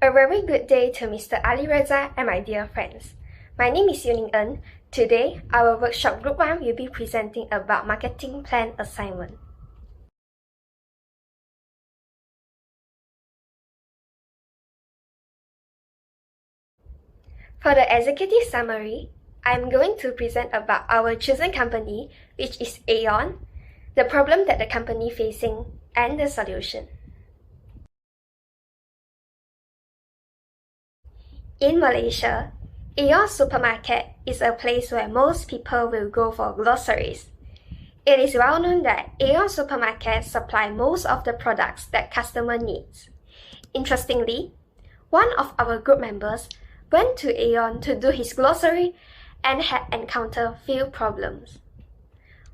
A very good day to Mr. Ali Reza and my dear friends. My name is Yuning En. Today, our workshop group 1 will be presenting about marketing plan assignment. For the executive summary, I'm going to present about our chosen company, which is Aeon, the problem that the company facing, and the solution. In Malaysia, Aeon Supermarket is a place where most people will go for groceries. It is well known that Aeon Supermarket supply most of the products that customer needs. Interestingly, one of our group members went to Aeon to do his grocery and had encountered few problems.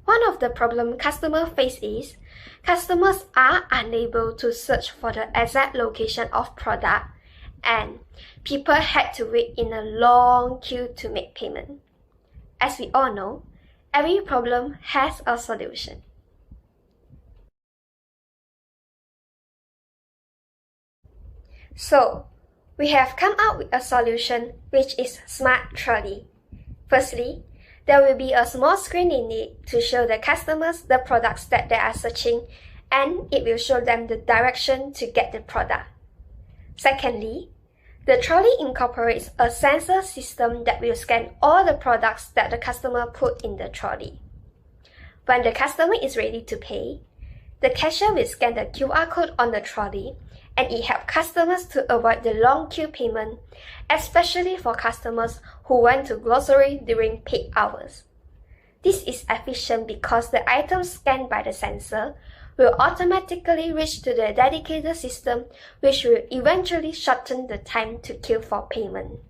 One of the problem customers face is customers are unable to search for the exact location of product, and people had to wait in a long queue to make payment. As we all know, every problem has a solution. So, we have come up with a solution which is Smart Trolley. Firstly, there will be a small screen in it to show the customers the products that they are searching, and it will show them the direction to get the product. Secondly, the trolley incorporates a sensor system that will scan all the products that the customer put in the trolley. When the customer is ready to pay, the cashier will scan the QR code on the trolley, and it helps customers to avoid the long queue payment, especially for customers who went to grocery during peak hours. This is efficient because the items scanned by the sensor will automatically reach to the dedicated system, which will eventually shorten the time to queue for payment.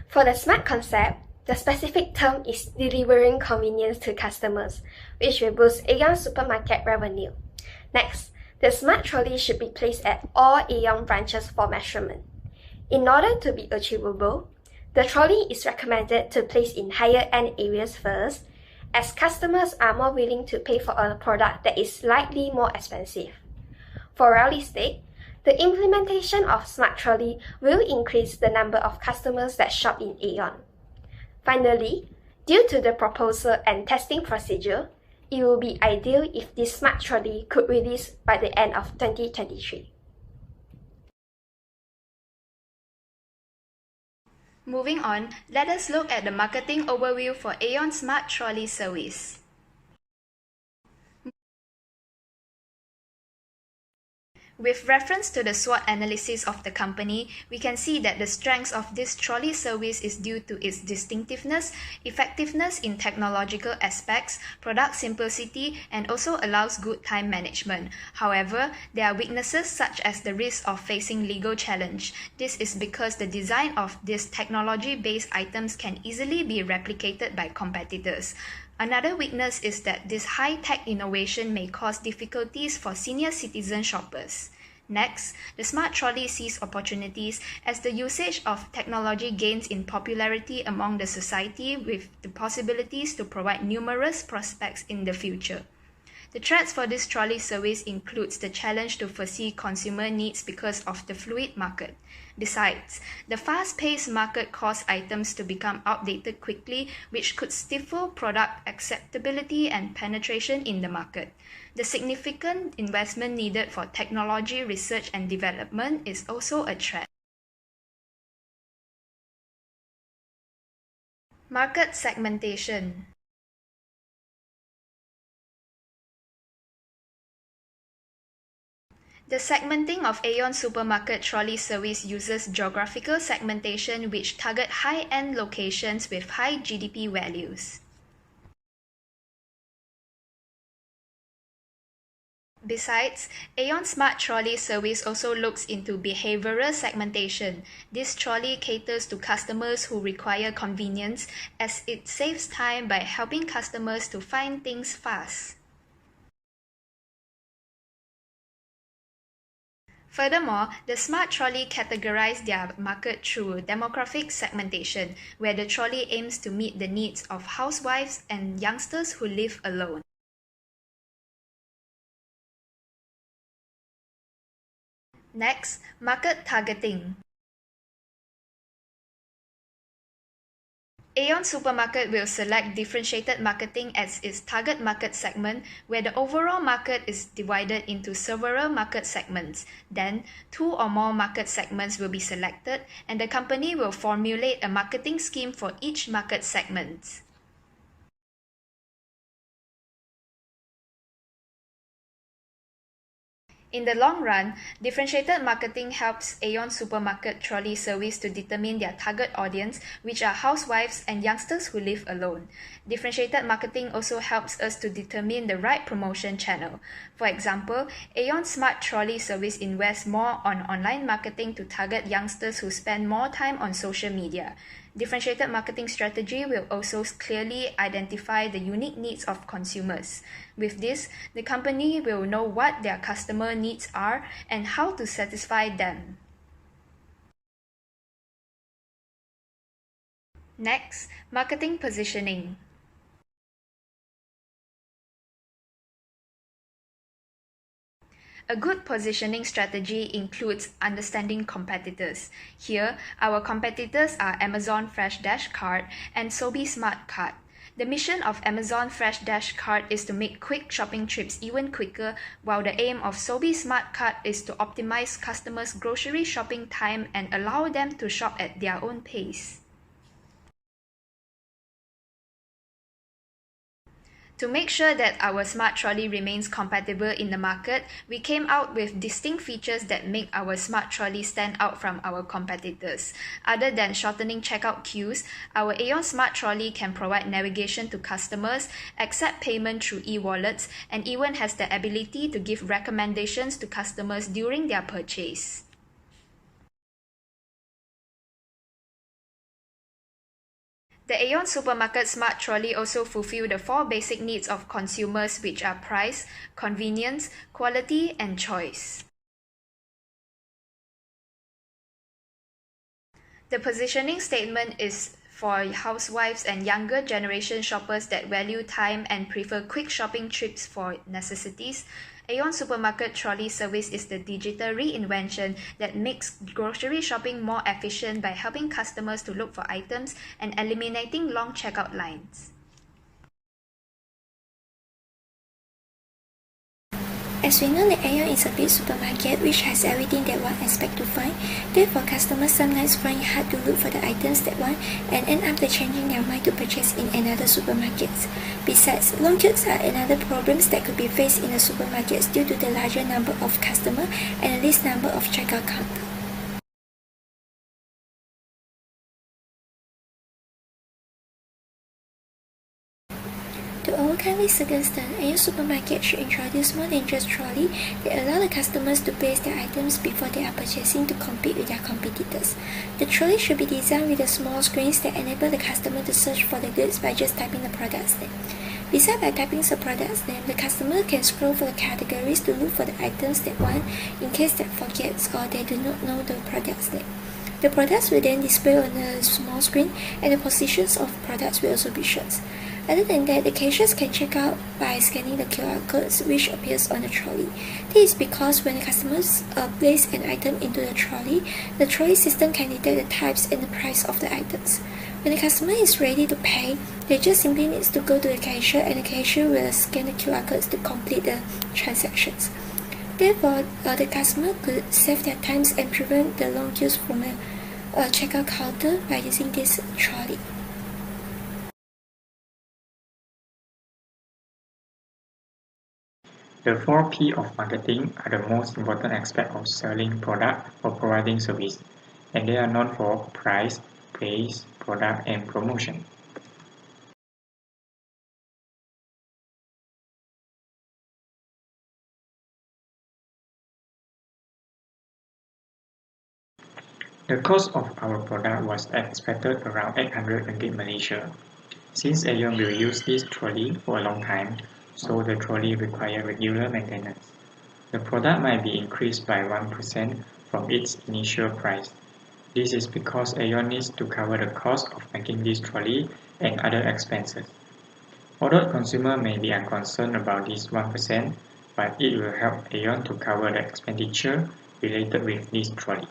For the smart concept, the specific term is delivering convenience to customers, which will boost Aeon Supermarket revenue. Next, the smart trolley should be placed at all Aeon branches for measurement. In order to be achievable, the trolley is recommended to place in higher-end areas first, as customers are more willing to pay for a product that is slightly more expensive. For realistic, the implementation of smart trolley will increase the number of customers that shop in Aeon. Finally, due to the proposal and testing procedure, it will be ideal if this smart trolley could release by the end of 2023. Moving on, let us look at the marketing overview for Aeon Smart Trolley Service. With reference to the SWOT analysis of the company, we can see that the strength of this trolley service is due to its distinctiveness, effectiveness in technological aspects, product simplicity, and also allows good time management. However, there are weaknesses such as the risk of facing legal challenge. This is because the design of these technology-based items can easily be replicated by competitors. Another weakness is that this high-tech innovation may cause difficulties for senior citizen shoppers. Next, the smart trolley sees opportunities as the usage of technology gains in popularity among the society, with the possibilities to provide numerous prospects in the future. The threats for this trolley service includes the challenge to foresee consumer needs because of the fluid market. Besides, the fast-paced market causes items to become outdated quickly, which could stifle product acceptability and penetration in the market. The significant investment needed for technology research and development is also a threat. Market segmentation. The segmenting of Aeon Supermarket Trolley Service uses geographical segmentation which target high-end locations with high GDP values. Besides, Aeon Smart Trolley Service also looks into behavioral segmentation. This trolley caters to customers who require convenience, as it saves time by helping customers to find things fast. Furthermore, the smart trolley categorize their market through demographic segmentation, where the trolley aims to meet the needs of housewives and youngsters who live alone. Next, market targeting. Aeon Supermarket will select differentiated marketing as its target market segment, where the overall market is divided into several market segments. Then, 2 or more market segments will be selected, and the company will formulate a marketing scheme for each market segment. In the long run, differentiated marketing helps Aeon Supermarket Trolley Service to determine their target audience, which are housewives and youngsters who live alone. Differentiated marketing also helps us to determine the right promotion channel. For example, Aeon Smart Trolley Service invests more on online marketing to target youngsters who spend more time on social media. Differentiated marketing strategy will also clearly identify the unique needs of consumers. With this, the company will know what their customer needs are and how to satisfy them. Next, marketing positioning. A good positioning strategy includes understanding competitors. Here, our competitors are Amazon Fresh Dash Cart and Sobe Smart Cart. The mission of Amazon Fresh Dash Cart is to make quick shopping trips even quicker, while the aim of Sobe Smart Cart is to optimize customers' grocery shopping time and allow them to shop at their own pace. To make sure that our smart trolley remains compatible in the market, we came out with distinct features that make our smart trolley stand out from our competitors. Other than shortening checkout queues, our Aeon Smart Trolley can provide navigation to customers, accept payment through e-wallets, and even has the ability to give recommendations to customers during their purchase. The Aeon Supermarket Smart Trolley also fulfill the 4 basic needs of consumers, which are price, convenience, quality, and choice. The positioning statement is for housewives and younger generation shoppers that value time and prefer quick shopping trips for necessities. Aeon Supermarket Trolley Service is the digital reinvention that makes grocery shopping more efficient by helping customers to look for items and eliminating long checkout lines. As we know that Aeon is a big supermarket which has everything that one expects to find, therefore customers sometimes find it hard to look for the items they want and end up changing their mind to purchase in another supermarket. Besides, long queues are another problem that could be faced in the supermarkets due to the larger number of customers and the least number of checkout counters. To overcome this circumstance, Aeon Supermarket should introduce more than just trolley that allow the customers to place their items before they are purchasing to compete with their competitors. The trolley should be designed with a small screens that enable the customer to search for the goods by just typing the product's name. Besides by typing the product's name, the customer can scroll for the categories to look for the items they want in case they forget or they do not know the product's name. The products will then display on the small screen and the positions of products will also be shown. Other than that, the cashiers can check out by scanning the QR codes which appears on the trolley. This is because when the customers place an item into the trolley system can detect the types and the price of the items. When the customer is ready to pay, they just simply need to go to the cashier and the cashier will scan the QR codes to complete the transactions. Therefore, the customer could save their times and prevent the long queues from a checkout counter by using this trolley. The 4 P of marketing are the most important aspect of selling product or providing service, and they are known for price, place, product, and promotion. The cost of our product was expected around 800 ringgit Malaysia. Since Aeon will use this trolley for a long time, so the trolley requires regular maintenance. The product might be increased by 1% from its initial price. This is because Aeon needs to cover the cost of making this trolley and other expenses. Although consumers may be unconcerned about this 1%, but it will help Aeon to cover the expenditure related with this trolley.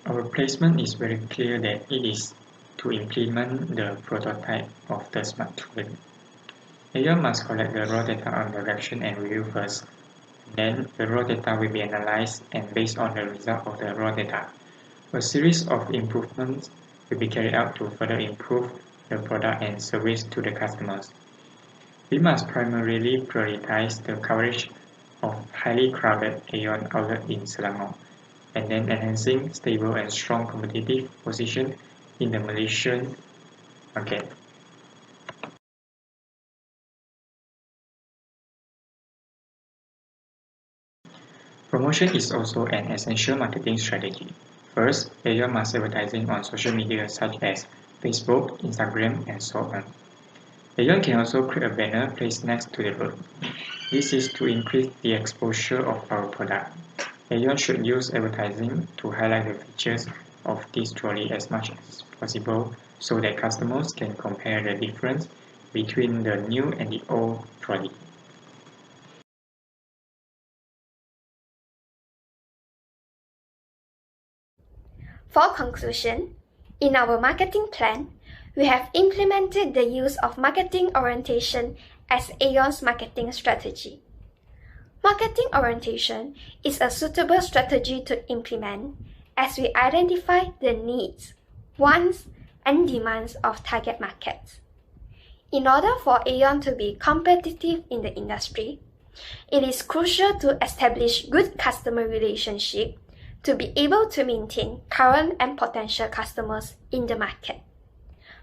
Our placement is very clear that it is to implement the prototype of the smart trolley. Aeon must collect the raw data on direction and review first. Then the raw data will be analyzed, and based on the result of the raw data, a series of improvements will be carried out to further improve the product and service to the customers. We must primarily prioritize the coverage of highly crowded Aeon outlet in Selangor, and then enhancing stable and strong competitive position in the Malaysian market. Promotion is also an essential marketing strategy. First, Aeon must advertising on social media such as Facebook, Instagram, and so on. Aeon can also create a banner placed next to the road. This is to increase the exposure of our product. Aeon should use advertising to highlight the features of this trolley as much as possible so that customers can compare the difference between the new and the old trolley. For conclusion, in our marketing plan, we have implemented the use of marketing orientation as Aeon's marketing strategy. Marketing orientation is a suitable strategy to implement as we identify the needs, wants, and demands of target markets. In order for Aeon to be competitive in the industry, it is crucial to establish good customer relationships to be able to maintain current and potential customers in the market.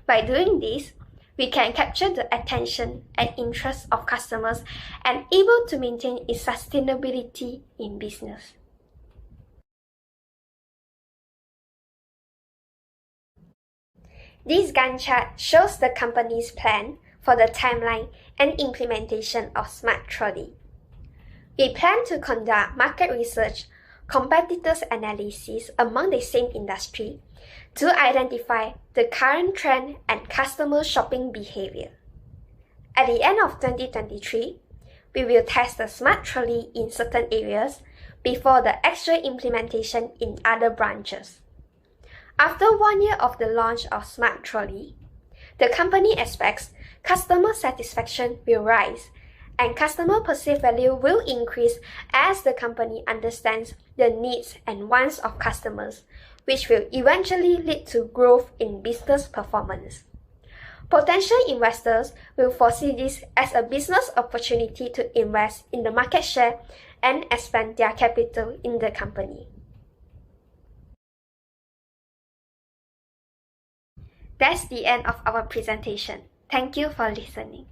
By doing this, we can capture the attention and interest of customers and able to maintain its sustainability in business. This Gantt chart shows the company's plan for the timeline and implementation of Smart Trolley. We plan to conduct market research, competitors analysis among the same industry to identify the current trend and customer shopping behavior. At the end of 2023, we will test the Smart Trolley in certain areas before the actual implementation in other branches. After 1 year of the launch of Smart Trolley, the company expects customer satisfaction will rise and customer perceived value will increase as the company understands the needs and wants of customers, which will eventually lead to growth in business performance. Potential investors will foresee this as a business opportunity to invest in the market share and expand their capital in the company. That's the end of our presentation. Thank you for listening.